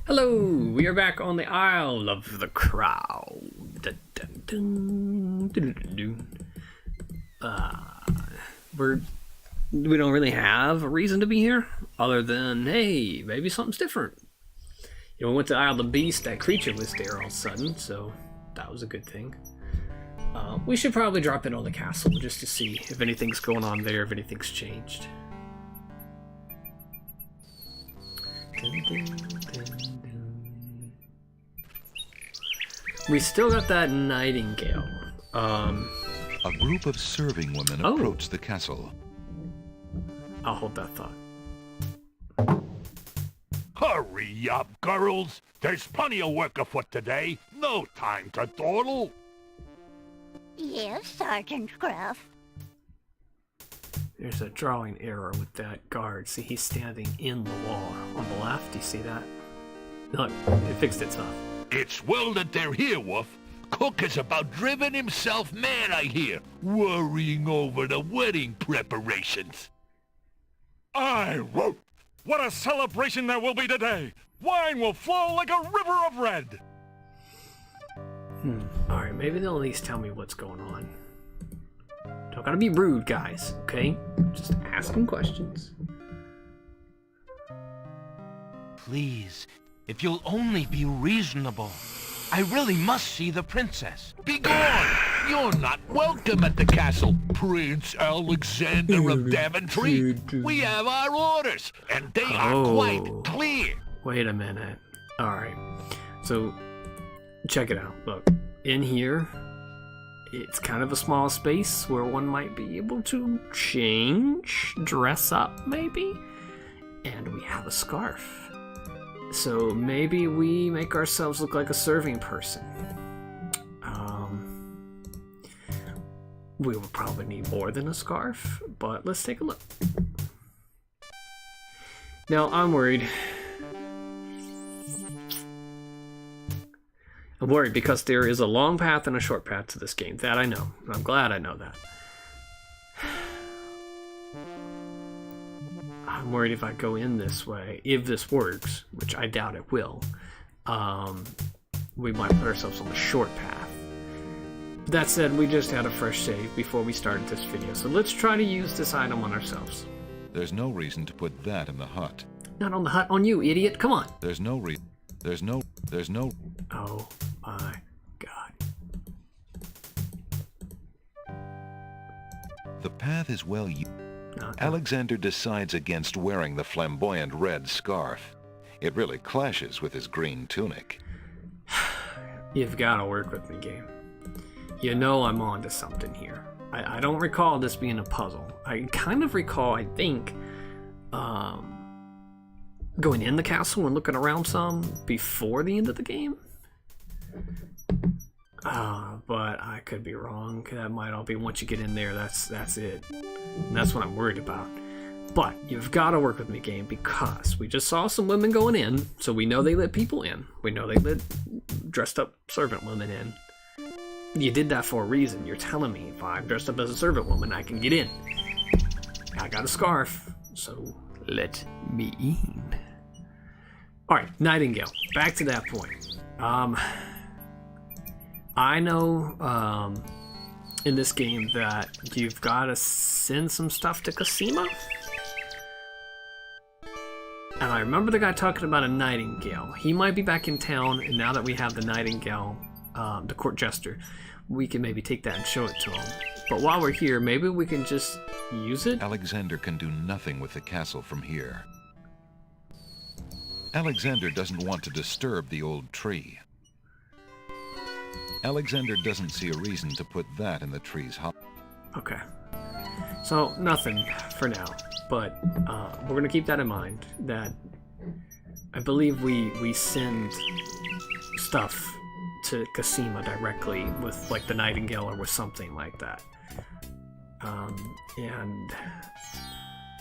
Hello, we are back on the Isle of the Crow. Dun, dun, dun, dun, dun, dun. We don't really have a reason to be here, other than, hey, maybe something's different. You know, we went to Isle of the Beast, that creature was there all of a sudden, so that was a good thing. We should probably drop in on the castle just to see if anything's going on there, if anything's changed. Dun, dun, dun, dun. We still got that nightingale. A group of serving women approached the castle. I'll hold that thought. Hurry up, girls! There's plenty of work afoot today. No time to dawdle. Yes, Sergeant Gruff. There's a drawing error with that guard. See, he's standing in the wall on the left. Do you see that? Look, it fixed itself. It's well that they're here, Wolf. Cook is about driven himself mad, I hear, worrying over the wedding preparations. I won't! What a celebration there will be today! Wine will flow like a river of red! Alright, maybe they'll at least tell me what's going on. Don't gotta be rude, guys, okay? Just asking questions. Please, if you'll only be reasonable. I really must see the princess. Be gone! You're not welcome at the castle, Prince Alexander of Daventry. We have our orders, and they are quite clear. Wait a minute. Alright. So, check it out. Look, in here, it's kind of a small space where one might be able to change, dress up, maybe? And we have a scarf. So maybe we make ourselves look like a serving person. We will probably need more than a scarf, but let's take a look. Now, I'm worried. I'm worried because there is a long path and a short path to this game. That I know. I'm glad I know that. I'm worried if I go in this way, if this works, which I doubt it will, we might put ourselves on the short path. That said, we just had a fresh save before we started this video, so let's try to use this item on ourselves. There's no reason to put that in the hut. Not on the hut, on you, idiot. Come on. There's no reason. There's no. Oh my god. The path is well used. Okay. Alexander decides against wearing the flamboyant red scarf. It really clashes with his green tunic. You've got to work with me, game. You know I'm on to something here. I don't recall this being a puzzle. I kind of recall, I think, going in the castle and looking around some before the end of the game. But I could be wrong. That might all be once you get in there, that's it. And that's what I'm worried about. But you've got to work with me, game, because we just saw some women going in, so we know they let people in. We know they let dressed up servant women in. You did that for a reason. You're telling me if I'm dressed up as a servant woman, I can get in. I got a scarf, so let me in. Alright, Nightingale. Back to that point. I know in this game that you've got to send some stuff to Cosima. And I remember the guy talking about a Nightingale. He might be back in town, and now that we have the Nightingale, the court jester, we can maybe take that and show it to him. But while we're here, maybe we can just use it? Alexander can do nothing with the castle from here. Alexander doesn't want to disturb the old tree. Alexander doesn't see a reason to put that in the tree's hollow. Okay. So, nothing for now. But we're going to keep that in mind, that I believe we send stuff to Cosima directly with, like, the Nightingale or with something like that. And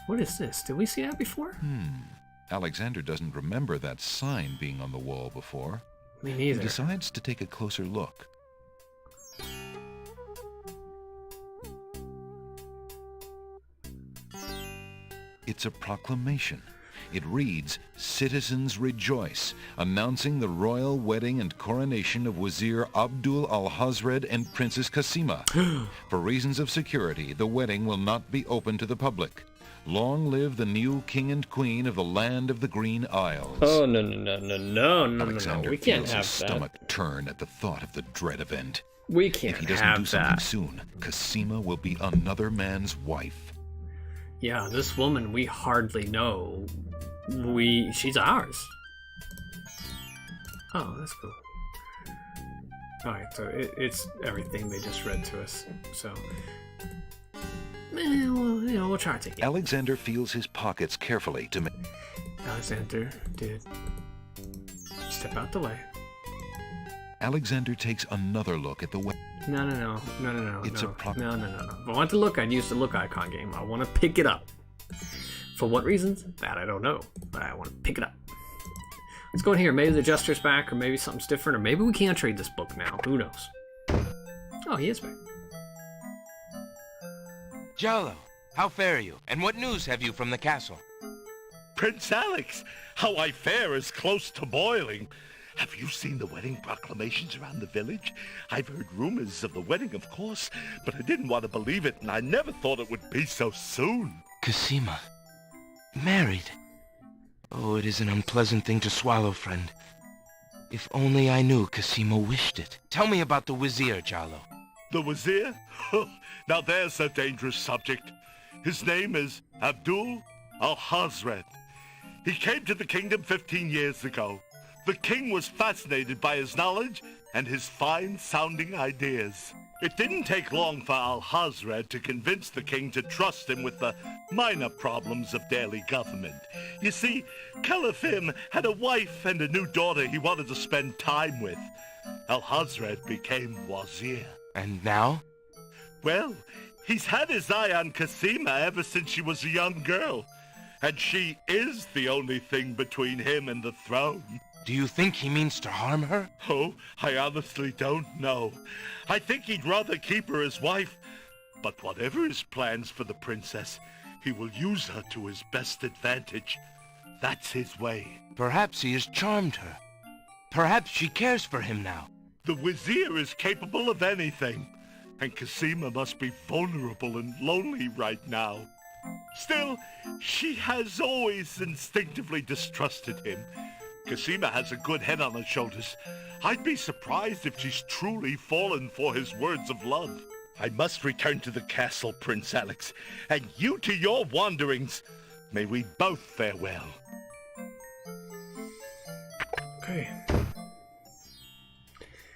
what is this? Did we see that before? Alexander doesn't remember that sign being on the wall before. Me neither. He decides to take a closer look. It's a proclamation. It reads, "Citizens rejoice, announcing the royal wedding and coronation of Wazir Abdul al-Hazred and Princess Kasima. For reasons of security, the wedding will not be open to the public. Long live the new king and queen of the land of the Green Isles." Oh, no. Alexander We can't feels have his that. stomach turn at the thought of the dread event. We If can't he doesn't do have something that. soon, Kasima will be another man's wife. Yeah, this woman we hardly know. She's ours. Oh, that's cool. Alright, so it's everything they just read to us. So, well, we'll try to take it. Alexander feels his pockets carefully to make... Alexander did step out the way. Alexander takes another look at the wedding. No. It's no. a prop- No. If I want to look, I'd use the look icon game. I want to pick it up. For what reasons? That I don't know. But I want to pick it up. Let's go in here. Maybe the Jester's back, or maybe something's different, or maybe we can't trade this book now. Who knows? Oh, he is back. Jello, how fare you? And what news have you from the castle? Prince Alex, how I fare is close to boiling. Have you seen the wedding proclamations around the village? I've heard rumors of the wedding, of course, but I didn't want to believe it, and I never thought it would be so soon. Kasima. Married. Oh, it is an unpleasant thing to swallow, friend. If only I knew Kasima wished it. Tell me about the Wazir, Jello. The Wazir? Now there's a dangerous subject. His name is Abdul al-Hazred. He came to the kingdom 15 years ago. The king was fascinated by his knowledge and his fine-sounding ideas. It didn't take long for al-Hazred to convince the king to trust him with the minor problems of daily government. You see, Caliph had a wife and a new daughter he wanted to spend time with. Al-Hazred became Wazir. And now? Well, he's had his eye on Kasima ever since she was a young girl. And she is the only thing between him and the throne. Do you think he means to harm her? Oh, I honestly don't know. I think he'd rather keep her as wife. But whatever his plans for the princess, he will use her to his best advantage. That's his way. Perhaps he has charmed her. Perhaps she cares for him now. The Wazir is capable of anything. And Kasima must be vulnerable and lonely right now. Still, she has always instinctively distrusted him. Kasima has a good head on her shoulders. I'd be surprised if she's truly fallen for his words of love. I must return to the castle, Prince Alex, and you to your wanderings. May we both fare well. Okay.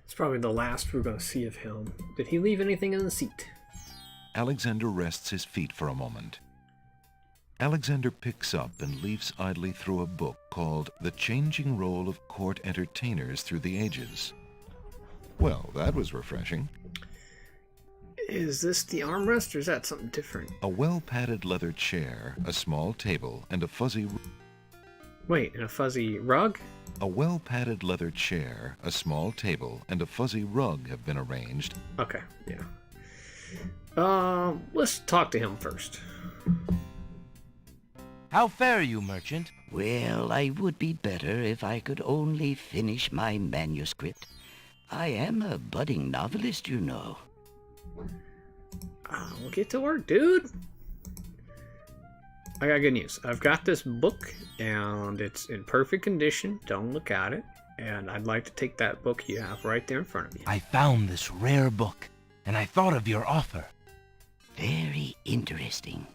It's probably the last we're going to see of him. Did he leave anything in the seat? Alexander rests his feet for a moment. Alexander picks up and leafs idly through a book called The Changing Role of Court Entertainers Through the Ages. Well, that was refreshing. Is this the armrest, or is that something different? A well-padded leather chair, a small table, and a fuzzy... Wait, and a fuzzy rug? A well-padded leather chair, a small table, and a fuzzy rug have been arranged. Okay, yeah. Let's talk to him first. How fare you, merchant? Well, I would be better if I could only finish my manuscript. I am a budding novelist, you know. We'll get to work, dude. I got good news. I've got this book, and it's in perfect condition. Don't look at it. And I'd like to take that book you have right there in front of you. I found this rare book, and I thought of your offer. Very interesting.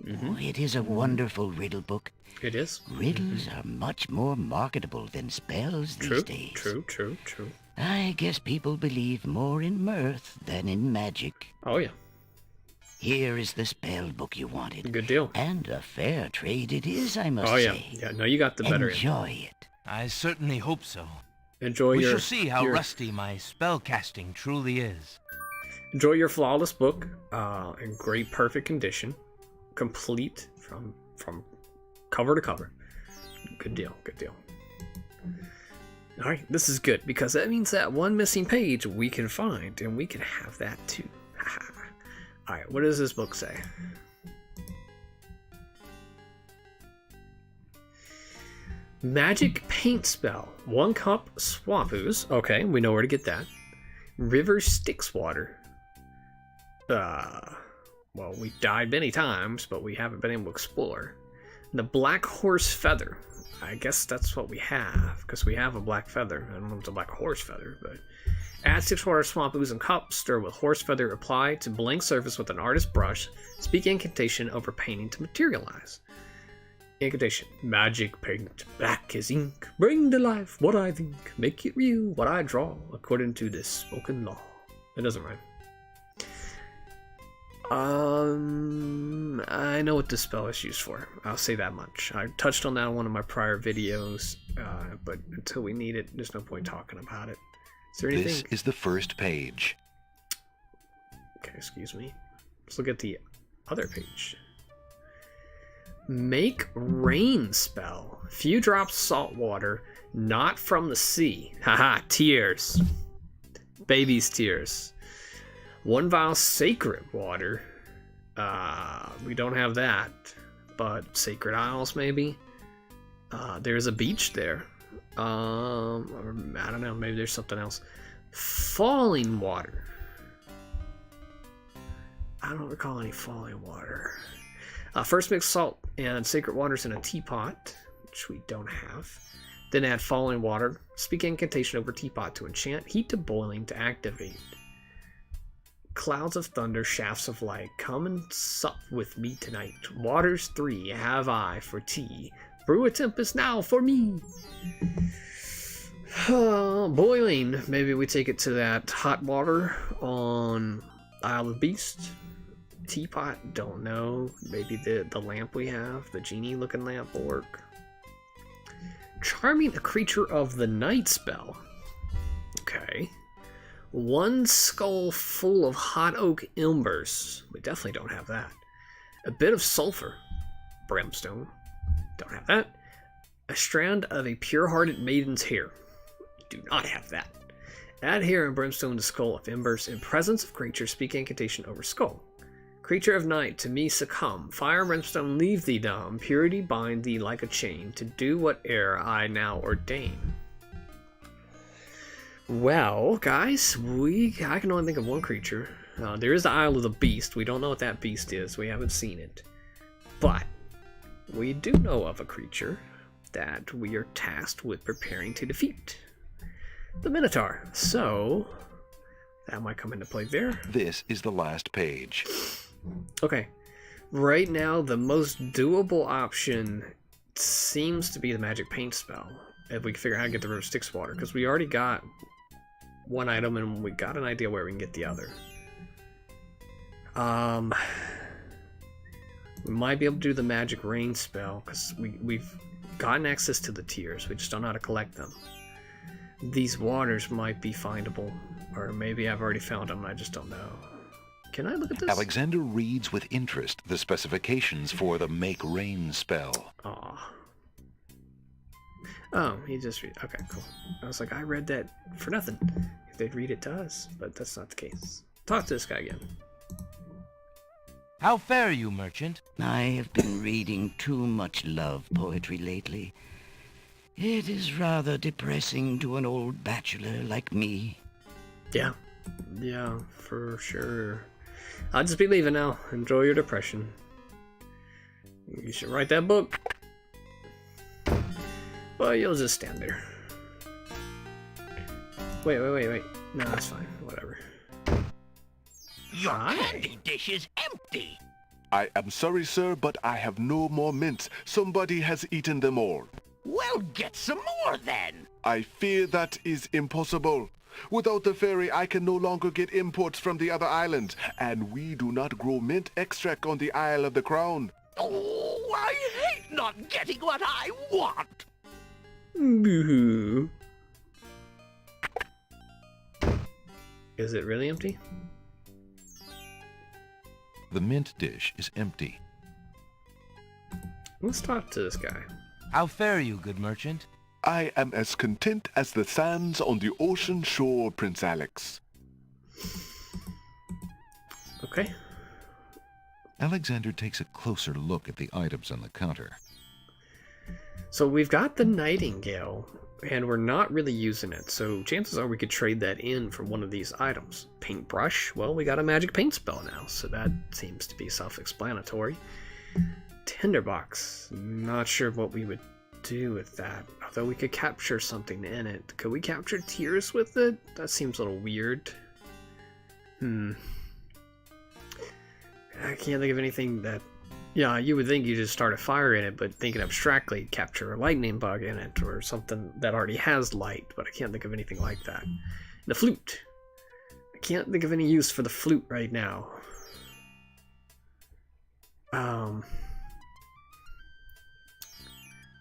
Mm-hmm. Oh, it is a wonderful riddle book. It is. Riddles are much more marketable than spells these days. True. I guess people believe more in mirth than in magic. Oh, yeah. Here is the spell book you wanted. Good deal. And a fair trade it is, I must Oh, yeah. say. Yeah, no, you got the better end. Enjoy it. I certainly hope so. Enjoy We your... shall see how your- rusty my spellcasting truly is. Enjoy your flawless book, in great, perfect condition, complete from cover to cover. Good deal. All right, this is good because that means that one missing page we can find, and we can have that too. All right, what does this book say? Magic paint spell. 1 cup swamp ooze. Okay, we know where to get that. River Styx water. Well, we've died many times, but we haven't been able to explore. The black horse feather. I guess that's what we have, because we have a black feather. I don't know if it's a black horse feather, but... Add 6 water swamp ooze and cup. Stir with horse feather. Apply to blank surface with an artist brush. Speak incantation over painting to materialize. Incantation. Magic paint. Black as ink. Bring to life what I think. Make it real what I draw. According to this spoken law. It doesn't rhyme. I know what this spell is used for. I'll say that much. I touched on that in one of my prior videos, but until we need it, there's no point talking about it. Is there anything? This is the first page. Okay, excuse me. Let's look at the other page. Make rain spell. Few drops salt water, not from the sea. Haha, tears. Baby's tears. 1 vial sacred water. We don't have that. But sacred isles, maybe? There's a beach there. Or, I don't know, maybe there's something else. Falling water. I don't recall any falling water. First mix salt and sacred waters in a teapot, which we don't have. Then add falling water. Speak incantation over teapot to enchant. Heat to boiling to activate. Clouds of thunder, shafts of light. Come and sup with me tonight. Waters 3 have I for tea. Brew a tempest now for me. Boiling. Maybe we take it to that hot water on Isle of Beast. Teapot, don't know. Maybe the lamp we have, the genie looking lamp will work. Charming a creature of the night spell. Okay. 1 skull full of hot oak embers. We definitely don't have that. A bit of sulfur. Brimstone. Don't have that. A strand of a pure-hearted maiden's hair. Do not have that. Add hair and brimstone to skull of embers. In presence of creature, speak incantation over skull. Creature of night, to me succumb. Fire and brimstone leave thee dumb. Purity bind thee like a chain. To do whate'er I now ordain. Well, guys, I can only think of 1 creature. There is the Isle of the Beast. We don't know what that beast is. We haven't seen it. But we do know of a creature that we are tasked with preparing to defeat. The Minotaur. So, that might come into play there. This is the last page. Okay. Right now, the most doable option seems to be the magic paint spell. If we can figure out how to get the River Styx water. Because we already got 1 item and we got an idea where we can get the other. We might be able to do the magic rain spell because we've gotten access to the tiers. We just don't know how to collect them. These waters might be findable, or maybe I've already found them and I just don't know. Can I look at this? Alexander reads with interest the specifications for the Make Rain spell. Aw. Oh, he just read. Okay, cool. I was like, I read that for nothing. If they'd read it to us, but that's not the case. Talk to this guy again. How fare you, merchant? I have been reading too much love poetry lately. It is rather depressing to an old bachelor like me. Yeah, for sure. I'll just be leaving now. Enjoy your depression. You should write that book. Well, you'll just stand there. Wait. No, that's fine. Whatever. Your Hi. candy dish is empty. I am sorry, sir, but I have no more mints. Somebody has eaten them all. Well, get some more then. I fear that is impossible. Without the ferry, I can no longer get imports from the other islands, and we do not grow mint extract on the Isle of the Crown. Oh, I hate not getting what I want. Boo-hoo. Is it really empty? The mint dish is empty. Let's talk to this guy. How fare you, good merchant? I am as content as the sands on the ocean shore, Prince Alex. Okay. Alexander takes a closer look at the items on the counter. So we've got the Nightingale, and we're not really using it. So chances are we could trade that in for one of these items. Paintbrush, well, we got a magic paint spell now, so that seems to be self-explanatory. Tinderbox, not sure what we would do with that. Although we could capture something in it. Could we capture tears with it? That seems a little weird. I can't think of anything that... Yeah, you would think you just start a fire in it, but thinking abstractly, capture a lightning bug in it, or something that already has light, but I can't think of anything like that. The flute. I can't think of any use for the flute right now.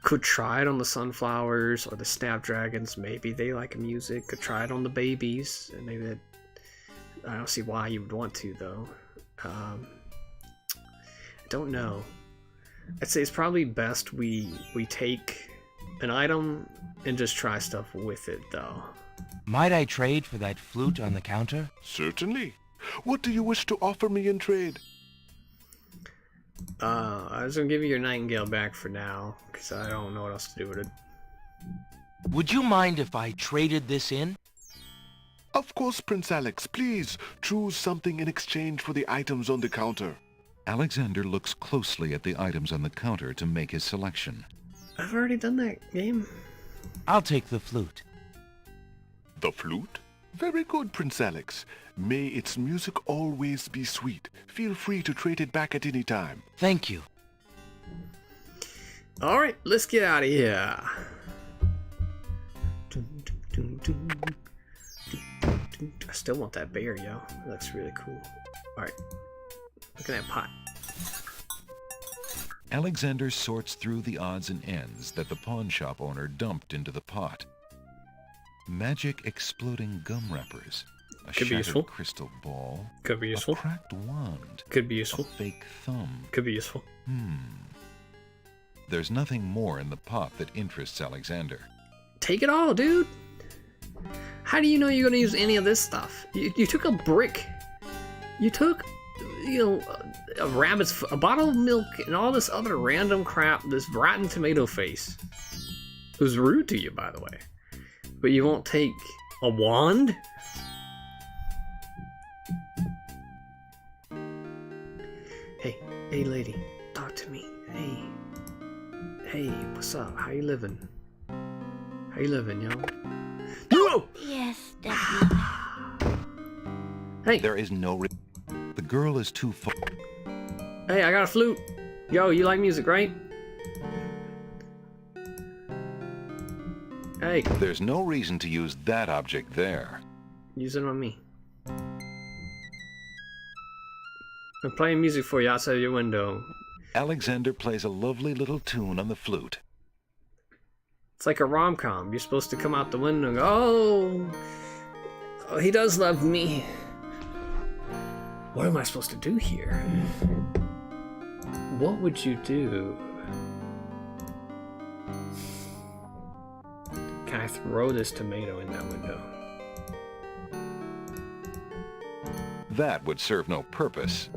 Could try it on the sunflowers or the snapdragons. Maybe they like music. Could try it on the babies. And maybe that... I don't see why you would want to, though. I don't know. I'd say it's probably best we take an item and just try stuff with it, though. Might I trade for that flute on the counter? Certainly. What do you wish to offer me in trade? I was gonna give you your Nightingale back for now, because I don't know what else to do with it. Would you mind if I traded this in? Of course, Prince Alex. Please choose something in exchange for the items on the counter. Alexander looks closely at the items on the counter to make his selection. I've already done that game. I'll take the flute. The flute? Very good, Prince Alex. May its music always be sweet. Feel free to trade it back at any time. Thank you. Alright, let's get out of here. I still want that bear, yo. It looks really cool. Alright. Look at that pot. Alexander sorts through the odds and ends that the pawn shop owner dumped into the pot. Magic exploding gum wrappers. A Could be shattered useful. crystal ball. Could be useful. A cracked wand. Could be A useful. fake thumb. Could be useful. There's nothing more in the pot that interests Alexander. Take it all, dude. How do you know you're gonna use any of this stuff? You took a brick. You took, a a bottle of milk and all this other random crap, this rotten tomato face. Who's rude to you, by the way. But you won't take a wand? Hey lady, talk to me. Hey, what's up? How you living? How you living, yo? No! Yes, Daddy. Hey, There is no the girl is too far. hey, I got a flute. Yo, you like music, right? Hey, There's no reason to use that object there. use it on me. I'm playing music for you outside your window. Alexander plays a lovely little tune on the flute. It's like a rom-com. You're supposed to come out the window and go, oh, he does love me. What am I supposed to do here? What would you do? Can I throw this tomato in that window? That would serve no purpose.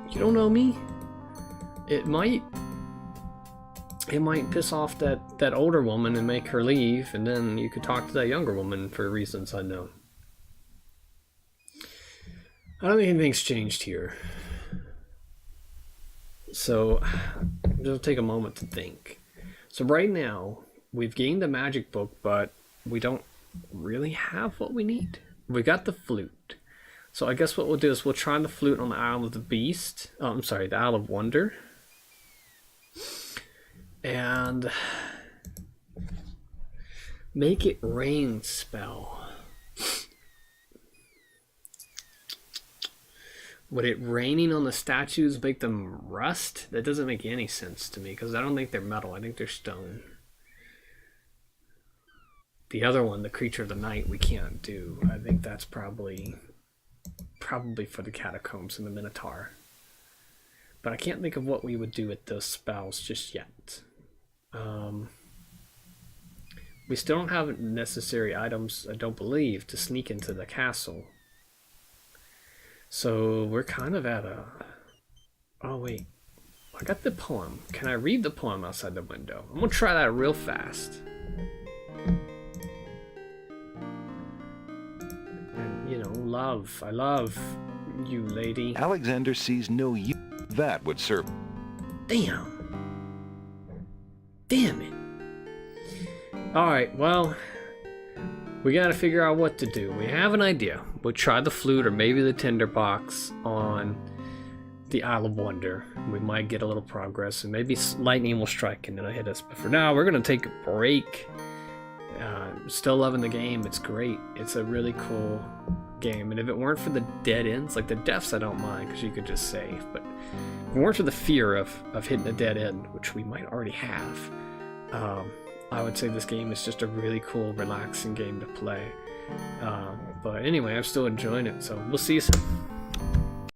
You don't know me. It might piss off that older woman and make her leave, and then you could talk to that younger woman for reasons unknown. I don't think anything's changed here. So, just take a moment to think. So right now, we've gained the magic book, but we don't really have what we need. We got the flute. So I guess what we'll do is we'll try the flute on the Isle of the Beast. Oh, I'm sorry, the Isle of Wonder. And make it rain spell. Would it raining on the statues make them rust? That doesn't make any sense to me, because I don't think they're metal. I think they're stone. The other one, the Creature of the Night, we can't do. I think that's probably for the catacombs and the Minotaur. But I can't think of what we would do with those spells just yet. We still don't have necessary items, I don't believe, to sneak into the castle. So we're kind of at a... Oh, wait. I got the poem. Can I read the poem outside the window? I'm gonna try that real fast. And, you know, love. I love you, lady. Alexander sees no use that would serve. Damn. Damn it. Alright, well, we gotta figure out what to do. We have an idea. We'll try the flute or maybe the tinderbox on the Isle of Wonder. We might get a little progress, and maybe lightning will strike and it'll hit us. But for now, we're gonna take a break. Still loving the game. It's great. It's a really cool game. And if it weren't for the dead ends, like the deaths, I don't mind because you could just save. But if it weren't for the fear of hitting a dead end, which we might already have, I would say this game is just a really cool, relaxing game to play. But anyway, I'm still enjoying it. So we'll see you soon.